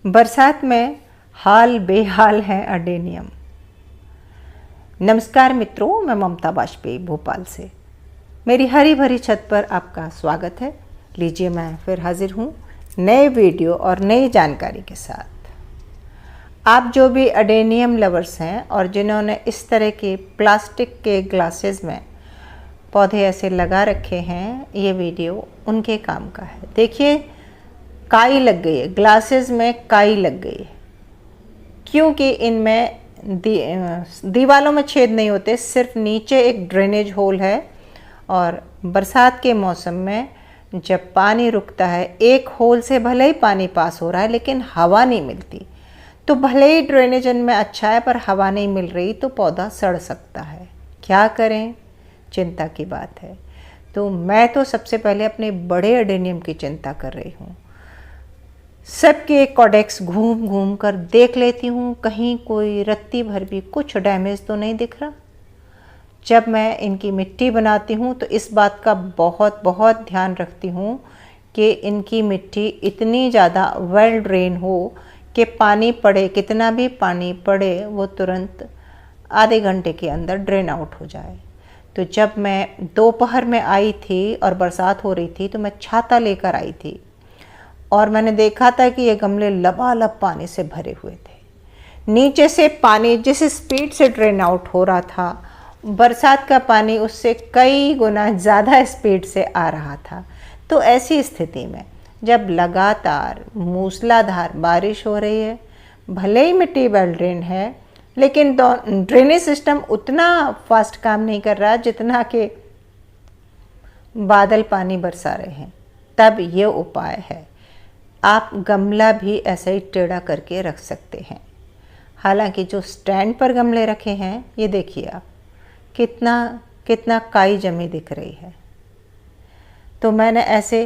बरसात में हाल बेहाल है अडेनियम। नमस्कार मित्रों, मैं ममता वाजपेयी भोपाल से मेरी हरी भरी छत पर आपका स्वागत है। लीजिए, मैं फिर हाजिर हूँ नए वीडियो और नई जानकारी के साथ। आप जो भी अडेनियम लवर्स हैं और जिन्होंने इस तरह के प्लास्टिक के ग्लासेस में पौधे ऐसे लगा रखे हैं, ये वीडियो उनके काम का है। देखिए, काई लग गई है, ग्लासेस में काई लग गई है, क्योंकि इनमें दीवालों में छेद नहीं होते, सिर्फ नीचे एक ड्रेनेज होल है। और बरसात के मौसम में जब पानी रुकता है, एक होल से भले ही पानी पास हो रहा है लेकिन हवा नहीं मिलती, तो भले ही ड्रेनेज इनमें अच्छा है पर हवा नहीं मिल रही तो पौधा सड़ सकता है। क्या करें, चिंता की बात है। तो मैं तो सबसे पहले अपने बड़े अडेनियम की चिंता कर रही हूँ। सबके कॉडेक्स घूम घूम कर देख लेती हूँ, कहीं कोई रत्ती भर भी कुछ डैमेज तो नहीं दिख रहा। जब मैं इनकी मिट्टी बनाती हूँ तो इस बात का बहुत बहुत ध्यान रखती हूँ कि इनकी मिट्टी इतनी ज़्यादा वेल ड्रेन हो कि पानी पड़े, कितना भी पानी पड़े, वो तुरंत आधे घंटे के अंदर ड्रेन आउट हो जाए। तो जब मैं दोपहर में आई थी और बरसात हो रही थी तो मैं छाता लेकर आई थी और मैंने देखा था कि ये गमले लबालब पानी से भरे हुए थे। नीचे से पानी जिस स्पीड से ड्रेन आउट हो रहा था, बरसात का पानी उससे कई गुना ज़्यादा स्पीड से आ रहा था। तो ऐसी स्थिति में जब लगातार मूसलाधार बारिश हो रही है, भले ही मिट्टी वेल ड्रेन है लेकिन ड्रेनेज सिस्टम उतना फास्ट काम नहीं कर रहा जितना कि बादल पानी बरसा रहे हैं, तब ये उपाय है। आप गमला भी ऐसे ही टेढ़ा करके रख सकते हैं। हालांकि जो स्टैंड पर गमले रखे हैं, ये देखिए आप, कितना काई जमी दिख रही है। तो मैंने ऐसे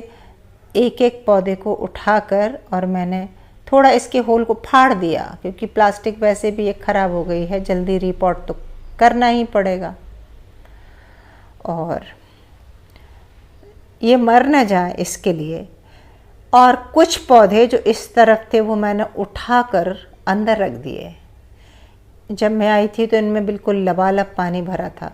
एक एक पौधे को उठाकर और मैंने थोड़ा इसके होल को फाड़ दिया, क्योंकि प्लास्टिक वैसे भी एक ख़राब हो गई है, जल्दी रिपोर्ट तो करना ही पड़ेगा और ये मर न जाए इसके लिए। और कुछ पौधे जो इस तरफ थे वो मैंने उठाकर अंदर रख दिए। जब मैं आई थी तो इनमें बिल्कुल लबालब पानी भरा था।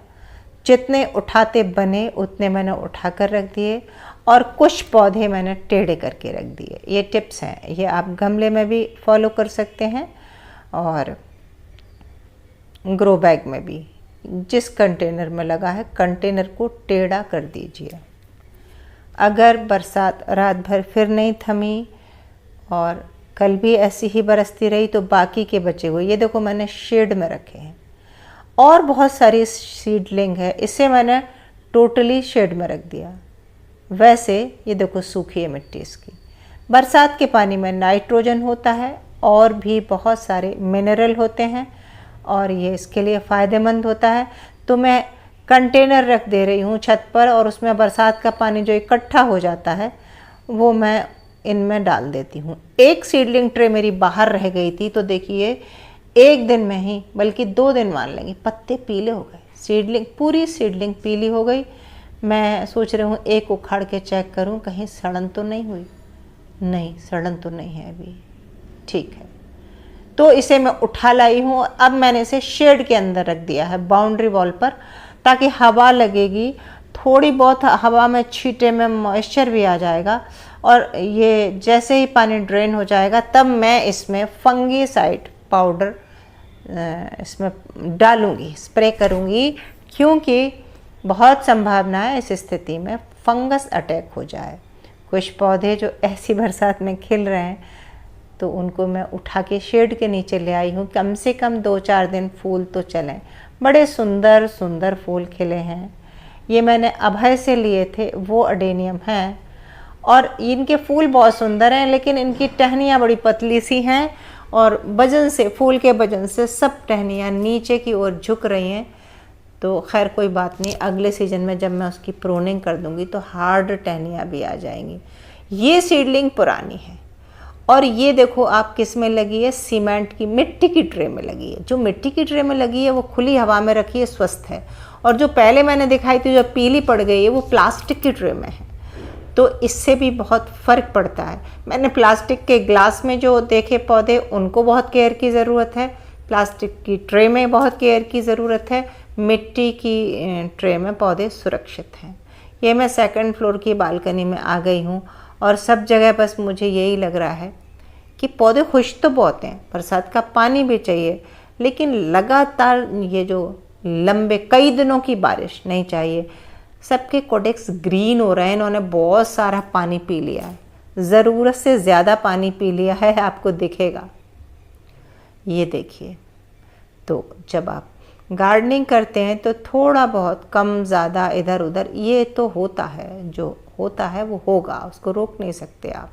जितने उठाते बने उतने मैंने उठाकर रख दिए और कुछ पौधे मैंने टेढ़े करके रख दिए। ये टिप्स हैं, ये आप गमले में भी फॉलो कर सकते हैं और ग्रो बैग में भी। जिस कंटेनर में लगा है, कंटेनर को टेढ़ा कर दीजिए। अगर बरसात रात भर फिर नहीं थमी और कल भी ऐसी ही बरसती रही तो बाकी के बचे हुए, ये देखो मैंने शेड में रखे हैं और बहुत सारी सीडलिंग है, इसे मैंने टोटली शेड में रख दिया। वैसे ये देखो सूखी है मिट्टी इसकी। बरसात के पानी में नाइट्रोजन होता है और भी बहुत सारे मिनरल होते हैं और ये इसके लिए फ़ायदेमंद होता है। तो मैं कंटेनर रख दे रही हूँ छत पर और उसमें बरसात का पानी जो इकट्ठा हो जाता है वो मैं इनमें डाल देती हूँ। एक सीडलिंग ट्रे मेरी बाहर रह गई थी, तो देखिए एक दिन में ही, बल्कि 2 दिन मान लेंगे, पत्ते पीले हो गए, पूरी सीडलिंग पीली हो गई। मैं सोच रही हूँ एक उखाड़ के चेक करूँ कहीं सड़न तो नहीं हुई। नहीं, सड़न तो नहीं है अभी, ठीक है। तो इसे मैं उठा लाई हूँ। अब मैंने इसे शेड के अंदर रख दिया है, बाउंड्री वॉल पर, ताकि हवा लगेगी, थोड़ी बहुत हवा में छींटे में मॉइस्चर भी आ जाएगा और ये जैसे ही पानी ड्रेन हो जाएगा तब मैं इसमें फंगीसाइड पाउडर इसमें डालूंगी, स्प्रे करूंगी, क्योंकि बहुत संभावना है इस स्थिति में फंगस अटैक हो जाए। कुछ पौधे जो ऐसी बरसात में खिल रहे हैं तो उनको मैं उठा के शेड के नीचे ले आई हूँ, कम से कम 2-4 दिन फूल तो चलें। बड़े सुंदर सुंदर फूल खिले हैं। ये मैंने अभय से लिए थे, वो अडेनियम हैं और इनके फूल बहुत सुंदर हैं, लेकिन इनकी टहनियाँ बड़ी पतली सी हैं और वजन से, फूल के वजन से सब टहनियाँ नीचे की ओर झुक रही हैं। तो खैर कोई बात नहीं, अगले सीजन में जब मैं उसकी प्रूनिंग कर दूंगी तो हार्ड टहनियाँ भी आ जाएंगी। ये सीडलिंग पुरानी है और ये देखो आप किस में लगी है, सीमेंट की, मिट्टी की ट्रे में लगी है। जो मिट्टी की ट्रे में लगी है वो खुली हवा में रखी है, स्वस्थ है। और जो पहले मैंने दिखाई थी जो पीली पड़ गई है वो प्लास्टिक की ट्रे में है। तो इससे भी बहुत फ़र्क पड़ता है। मैंने प्लास्टिक के ग्लास में जो देखे पौधे, उनको बहुत केयर की ज़रूरत है। प्लास्टिक की ट्रे में बहुत केयर की ज़रूरत है। मिट्टी की ट्रे में पौधे सुरक्षित हैं। ये मैं सेकंड फ्लोर की बालकनी में आ गई हूँ और सब जगह बस मुझे यही लग रहा है कि पौधे खुश तो बहुत हैं, बरसात का पानी भी चाहिए, लेकिन लगातार ये जो लंबे कई दिनों की बारिश नहीं चाहिए। सबके कोडेक्स ग्रीन हो रहे हैं, इन्होंने बहुत सारा पानी पी लिया है, ज़रूरत से ज़्यादा पानी पी लिया है, आपको दिखेगा। ये देखिए, तो जब आप गार्डनिंग करते हैं तो थोड़ा बहुत कम ज़्यादा इधर उधर ये तो होता है, जो होता है वो होगा, उसको रोक नहीं सकते आप।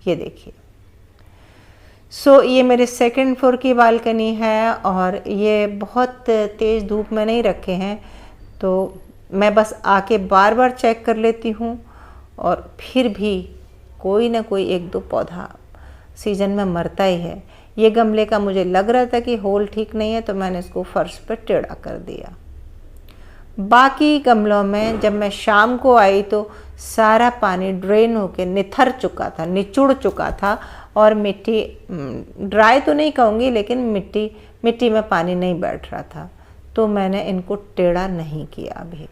ये देखिए, ये मेरे सेकंड फ्लोर की बालकनी है और ये बहुत तेज़ धूप में नहीं रखे हैं, तो मैं बस आके बार बार चेक कर लेती हूँ और फिर भी कोई ना कोई एक दो पौधा सीज़न में मरता ही है। ये गमले का मुझे लग रहा था कि होल ठीक नहीं है, तो मैंने इसको फर्श पर टेढ़ा कर दिया। बाकी गमलों में जब मैं शाम को आई तो सारा पानी ड्रेन होके निथर चुका था, निचुड़ चुका था और मिट्टी ड्राई तो नहीं कहूँगी, लेकिन मिट्टी में पानी नहीं बैठ रहा था, तो मैंने इनको टेढ़ा नहीं किया। अभी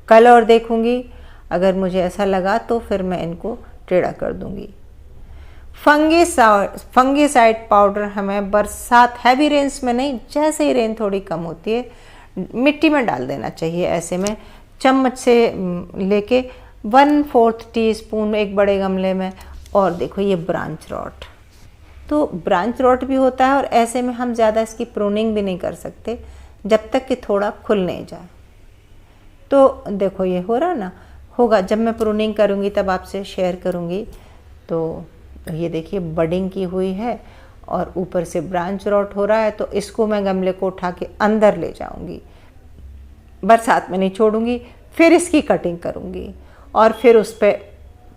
कल और देखूँगी, अगर मुझे ऐसा लगा तो फिर मैं इनको टेढ़ा कर दूँगी। फंगीसाइड पाउडर हमें बरसात हैवी रेंस में नहीं, जैसे ही रेन थोड़ी कम होती है मिट्टी में डाल देना चाहिए। ऐसे में चम्मच से लेके 1/4 टीस्पून एक बड़े गमले में। और देखो ये ब्रांच रॉट, तो ब्रांच रॉट भी होता है और ऐसे में हम ज़्यादा इसकी प्रूनिंग भी नहीं कर सकते जब तक कि थोड़ा खुल नहीं जाए। तो देखो ये हो रहा ना, होगा जब मैं प्रूनिंग करूँगी तब आपसे शेयर करूँगी। तो ये देखिए बडिंग की हुई है और ऊपर से ब्रांच रॉट हो रहा है, तो इसको मैं गमले को उठा के अंदर ले जाऊंगी, बरसात में नहीं छोड़ूंगी। फिर इसकी कटिंग करूंगी और फिर उस पर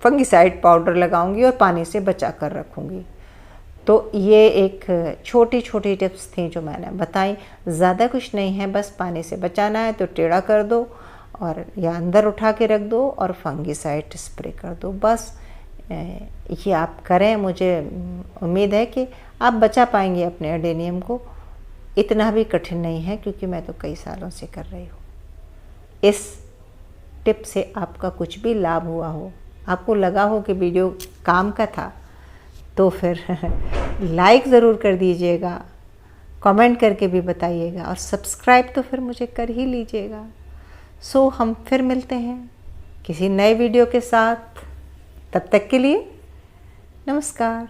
फंगीसाइड पाउडर लगाऊंगी और पानी से बचा कर रखूंगी। तो ये एक छोटी छोटी टिप्स थी जो मैंने बताई, ज़्यादा कुछ नहीं है, बस पानी से बचाना है तो टेढ़ा कर दो और या अंदर उठा के रख दो और फंगीसाइड स्प्रे कर दो। बस ये आप करें, मुझे उम्मीद है कि आप बचा पाएंगे अपने एडेनियम को। इतना भी कठिन नहीं है क्योंकि मैं तो कई सालों से कर रही हूँ। इस टिप से आपका कुछ भी लाभ हुआ हो, आपको लगा हो कि वीडियो काम का था, तो फिर लाइक ज़रूर कर दीजिएगा, कमेंट करके भी बताइएगा और सब्सक्राइब तो फिर मुझे कर ही लीजिएगा। हम फिर मिलते हैं किसी नए वीडियो के साथ। तब तक के लिए नमस्कार।